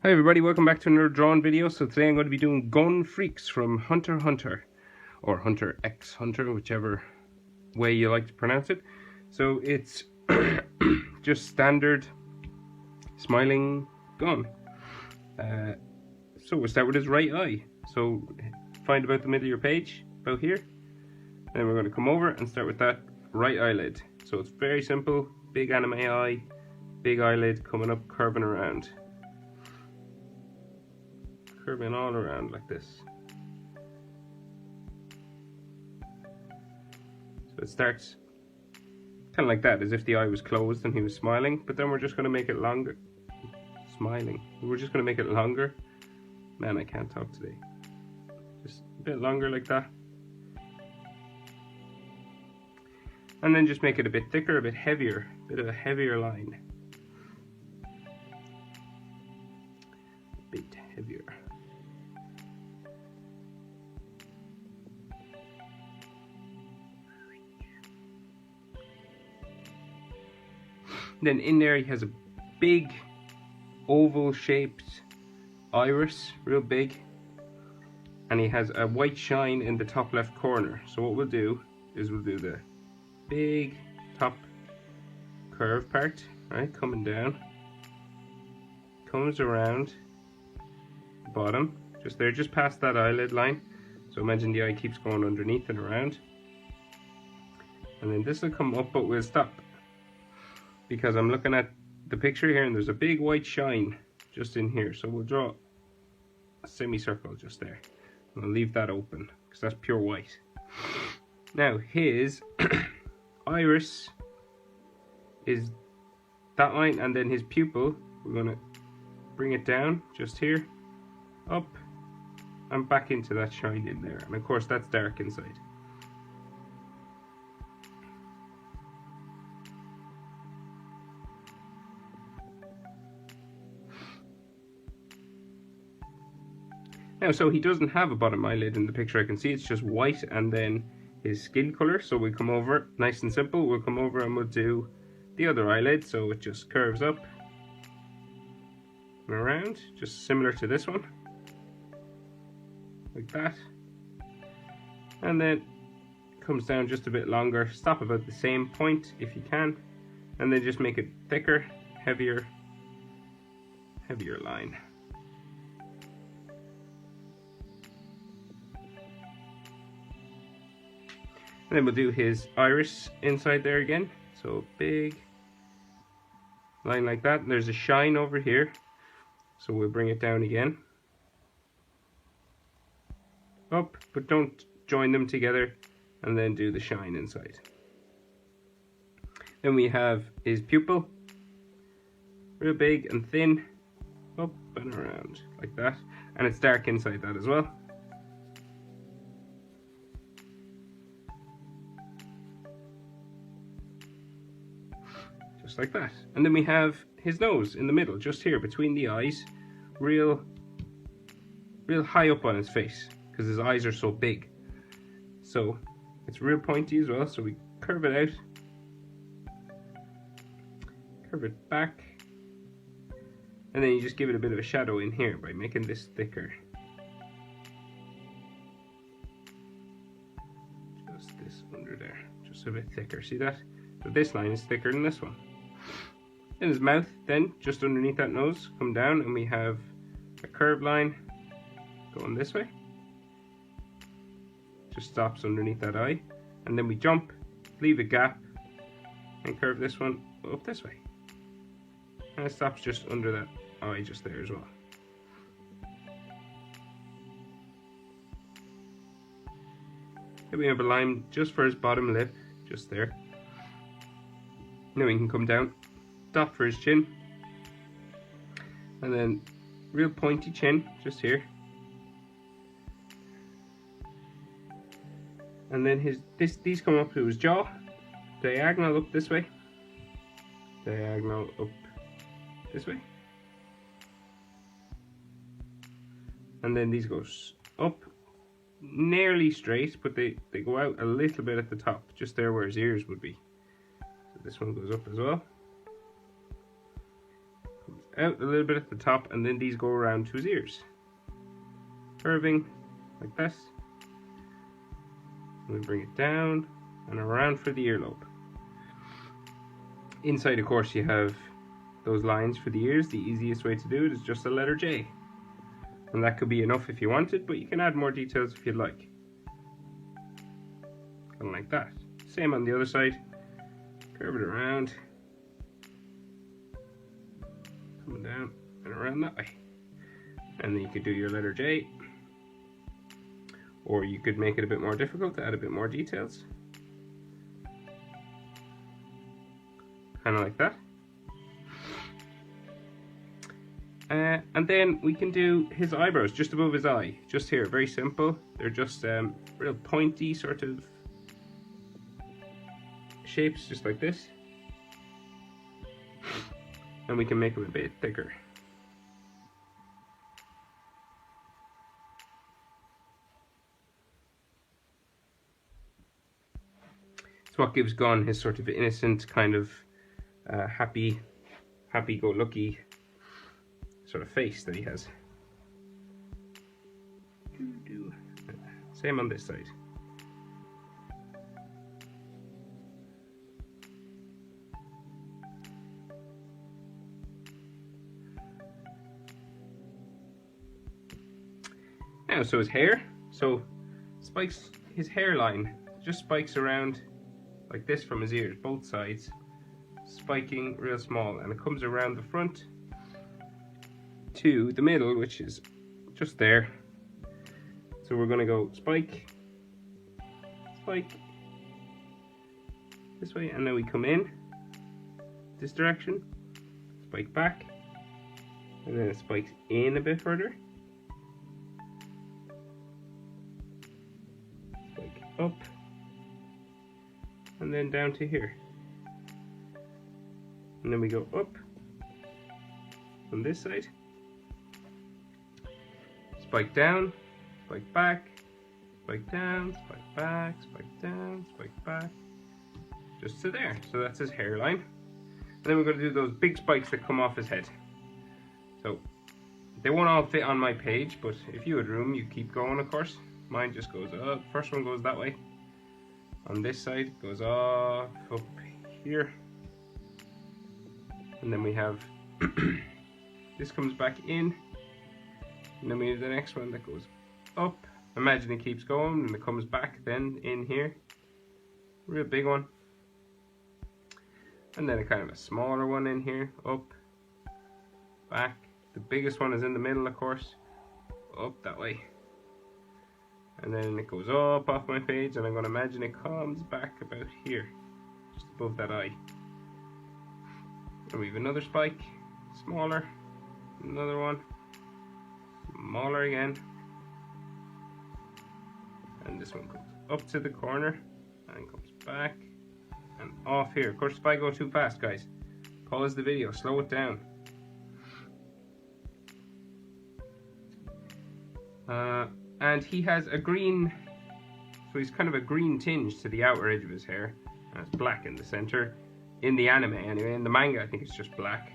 Hi everybody, welcome back to another drawn video. So today I'm going to be doing Gun Freaks from Hunter x Hunter, or Hunter x Hunter, whichever way you like to pronounce it. So it's just standard smiling gun. So we'll start with his right eye. So find about the middle of your page, about here. Then we're going to come over and start with that right eyelid. So it's very simple, big anime eye, big eyelid coming up, curving around. Curving all around like this. So it starts kind of like that, as if the eye was closed and he was smiling, but then we're just going to make it longer. Smiling. We're just going to make it longer. Man, I can't talk today. Just a bit longer like that. And then just make it a bit thicker, a bit heavier, a bit of a heavier line. A bit heavier. Then in there he has a big oval shaped iris, real big, and he has a white shine in the top left corner. So what we'll do is we'll do the big top curve part, right, coming down, comes around the bottom, just there, just past that eyelid line. So imagine the eye keeps going underneath and around, and then this will come up, but we'll stop because I'm looking at the picture here and there's a big white shine just in here. So we'll draw a semicircle just there. And I'll leave that open because that's pure white. Now his iris is that line, and then his pupil, we're going to bring it down just here, up and back into that shine in there. And of course that's dark inside. Now, so he doesn't have a bottom eyelid in the picture. I can see it's just white and then his skin color. So we come over, nice and simple, we'll come over and we'll do the other eyelid. So it just curves up and around, just similar to this one, like that. And then comes down just a bit longer, stop about the same point if you can, and then just make it thicker, heavier line. And then we'll do his iris inside there again. So big line like that. And there's a shine over here. So we'll bring it down again. Up, but don't join them together. And then do the shine inside. Then we have his pupil. Real big and thin. Up and around like that. And it's dark inside that as well. Like that. And then we have his nose in the middle, just here between the eyes, real high up on his face because his eyes are so big. So it's real pointy as well, so we curve it out, curve it back, and then you just give it a bit of a shadow in here by making this thicker. Just this under there, just a bit thicker, see that? So this line is thicker than this one. In his mouth, then, just underneath that nose, come down and we have a curved line going this way. Just stops underneath that eye. And then we jump, leave a gap, and curve this one up this way. And it stops just under that eye just there as well. Then we have a line just for his bottom lip, just there. Now we can come down, dot for his chin, and then real pointy chin just here, and then these come up to his jaw, diagonal up this way, diagonal up this way, and then these goes up nearly straight, but they go out a little bit at the top, just there where his ears would be. So this one goes up as well. out a little bit at the top, and then these go around to his ears. Curving like this. We bring it down and around for the earlobe. Inside, of course, you have those lines for the ears. The easiest way to do it is just a letter J. And that could be enough if you wanted, but you can add more details if you'd like. Kind of like that. Same on the other side. Curve it around. Coming down and around that way. And then you could do your letter J. Or you could make it a bit more difficult to add a bit more details. Kind of like that. And then we can do his eyebrows just above his eye, just here, very simple. They're just real pointy sort of shapes, just like this. And we can make them a bit thicker. It's what gives Gon his sort of innocent, kind of happy-go-lucky sort of face that he has. Same on this side. Now, so his hair. So spikes, his hairline just spikes around like this from his ears, both sides, spiking real small, and it comes around the front to the middle, which is just there. So we're going to go spike, spike, this way, and then we come in this direction, spike back, and then it spikes in a bit further, spike up, and then down to here. And then we go up on this side, spike down, spike back, spike down, spike back, spike down, spike back, just to there. So that's his hairline. And then we're going to do those big spikes that come off his head. So they won't all fit on my page, but if you had room, you keep going, of course. Mine just goes up. First one goes that way. On this side, goes off up here. And then we have this comes back in. And then we have the next one that goes up. Imagine it keeps going and it comes back then in here. Real big one. And then a kind of a smaller one in here. Up, back. The biggest one is in the middle, of course. Up that way. And then it goes up off my page, and I'm going to imagine it comes back about here, just above that eye. And we have another spike, smaller, another one, smaller again. And this one comes up to the corner, and comes back, and off here. Of course, if I go too fast, guys, pause the video, slow it down. And he has a green, so he's kind of a green tinge to the outer edge of his hair, and it's black in the center. In the anime, anyway. In the manga, I think it's just black.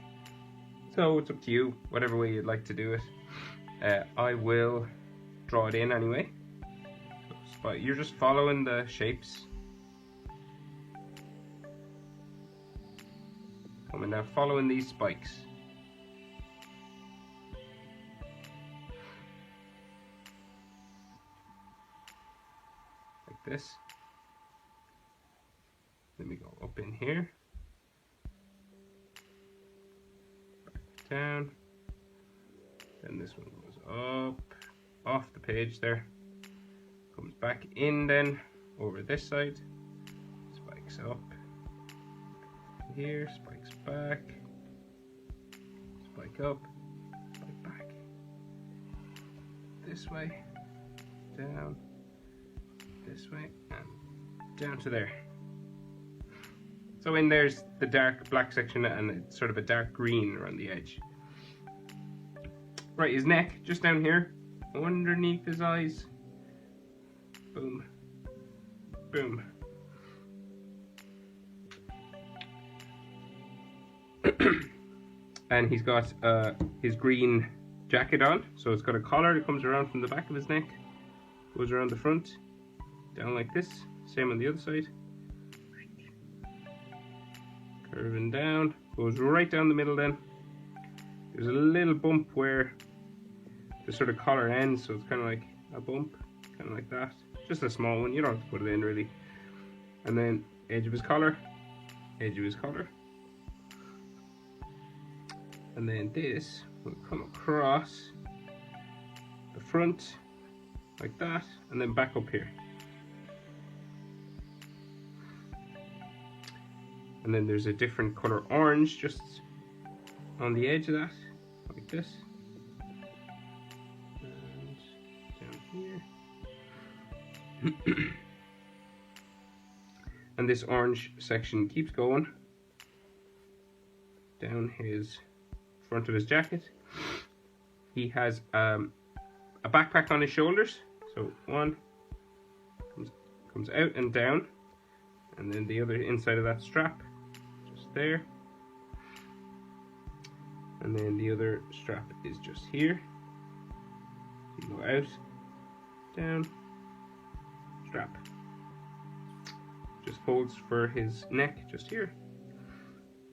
So it's up to you, whatever way you'd like to do it. I will draw it in anyway. But you're just following the shapes. Coming down, following these spikes. Like this. Then we go up in here. Back down. Then this one goes up, off the page there. Comes back in then, over this side. Spikes up. Here, spikes back. Spike up, spike back. This way, down, this way, and down to there. So in there's the dark black section and it's sort of a dark green around the edge. Right, his neck, just down here, underneath his eyes. Boom. Boom. And he's got his green jacket on, so it's got a collar that comes around from the back of his neck, goes around the front, down like this, same on the other side, curving down, goes right down the middle then. There's a little bump where the sort of collar ends, so it's kind of like a bump, kind of like that, just a small one, you don't have to put it in really. And then edge of his collar, edge of his collar. And then this will come across the front like that, and then back up here. And then there's a different color orange just on the edge of that, like this. And down here. And this orange section keeps going down his front of his jacket. He has a backpack on his shoulders, so one comes out and down, and then the other inside of that strap just there, and then the other strap is just here. So you go out, down, strap, just folds for his neck just here,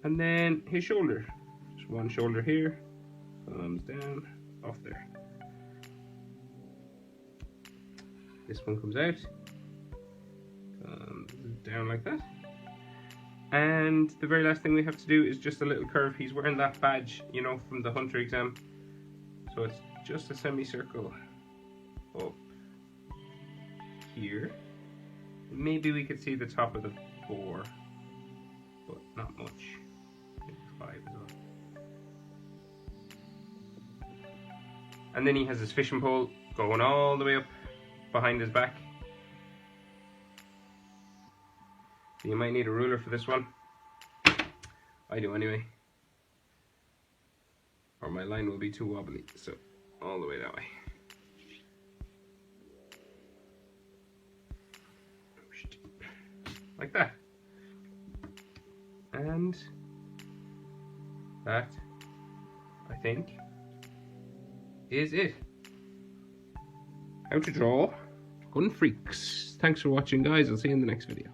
and then his shoulder, just one shoulder here, comes down off there. This one comes out, comes down like that. And the very last thing we have to do is just a little curve. He's wearing that badge, you know, from the Hunter exam. So it's just a semicircle up here. Maybe we could see the top of the 4, but not much. I think 5 as well. And then he has his fishing pole going all the way up behind his back. So you might need a ruler for this one. I do anyway. Or my line will be too wobbly, so all the way that way. Like that. And that, I think, is it. How to draw Gun Freaks. Thanks for watching, guys. I'll see you in the next video.